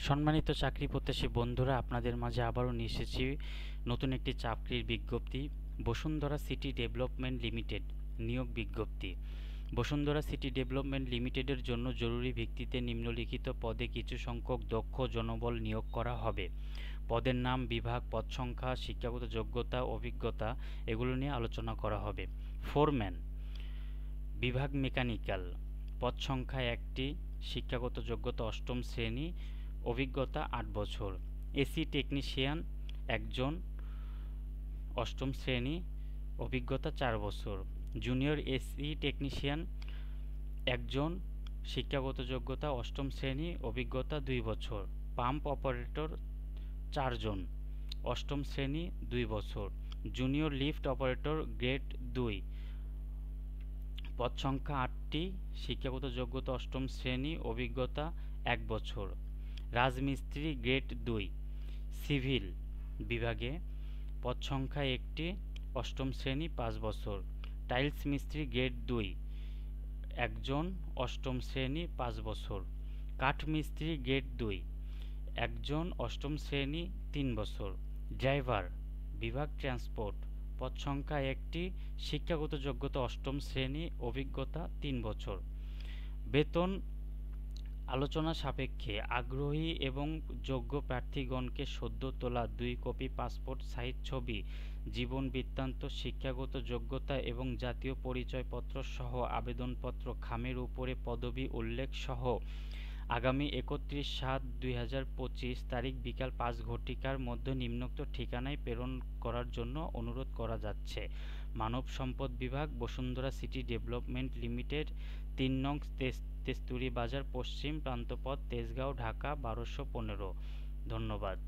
সম্মানিত চাকরি প্রত্যাশী বন্ধুরা, আপনাদের মাঝে আবারও নিয়ে এসেছি নতুন একটি চাকরির বিজ্ঞপ্তি। বসুন্ধরা সিটি ডেভেলপমেন্ট লিমিটেড নিয়োগ বিজ্ঞপ্তি। বসুন্ধরা সিটি ডেভেলপমেন্ট লিমিটেডের জন্য জরুরি ভিত্তিতে নিম্নলিখিত পদে কিছু সংখ্যক দক্ষ জনবল নিয়োগ করা হবে। পদের নাম, বিভাগ, পদ সংখ্যা, শিক্ষাগত যোগ্যতা, অভিজ্ঞতা এগুলো নিয়ে আলোচনা করা হবে। ফোরম্যান বিভাগ মেকানিক্যাল, পদ সংখ্যা 1টি, শিক্ষাগত যোগ্যতা অষ্টম শ্রেণী, অভিজ্ঞতা 8 বছর। এসি টেকনিশিয়ান 1 জন, অষ্টম শ্রেণী, অভিজ্ঞতা 4 বছর। জুনিয়র এসি টেকনিশিয়ান 1 জন, শিক্ষাগত যোগ্যতা অষ্টম শ্রেণী, অভিজ্ঞতা 2 বছর। পাম্প অপারেটর 4 জন, অষ্টম শ্রেণী, 2 বছর। জুনিয়র লিফট অপারেটর গ্রেড 2, পদ সংখ্যা 8টি, শিক্ষাগত যোগ্যতা অষ্টম শ্রেণী, অভিজ্ঞতা 1 বছর। রাজমিস্ত্রি গ্রেড 2 সিভিল বিভাগে, পদ সংখ্যা 1টি, অষ্টম শ্রেণী, 5 বছর। টাইলস মিস্ত্রি গ্রেড 2 1 জন, অষ্টম শ্রেণী, 5 বছর। কাঠ মিস্ত্রি গ্রেড 2 1 জন, অষ্টম শ্রেণী, 3 বছর। ড্রাইভার বিভাগ ট্রান্সপোর্ট, পদ সংখ্যা 1টি, শিক্ষাগত যোগ্যতা অষ্টম শ্রেণী, অভিজ্ঞতা 3 বছর। বেতন আলোচনা সাপেক্ষে আগ্রহী এবং যোগ্য প্রার্থীগণকে সদ্য তোলা 2 কপি পাসপোর্ট সাইজ ছবি, জীবন বৃত্তান্ত, শিক্ষাগত যোগ্যতা এবং জাতীয় পরিচয়পত্র সহ আবেদনপত্র খামের উপরে পদবি উল্লেখ সহ আগামী 31/7/2025 তারিখ বিকাল 5 ঘটিকার মধ্যে নিম্নোক্ত ঠিকানায় প্রেরণ করার জন্য অনুরোধ করা যাচ্ছে। মানব সম্পদ বিভাগ, বসুন্ধরা সিটি ডেভেলপমেন্ট লিমিটেড, 3 নং তেস্তুরি বাজার, পশ্চিম প্রান্তপথ, তেজগাঁও, ঢাকা 1215। ধন্যবাদ।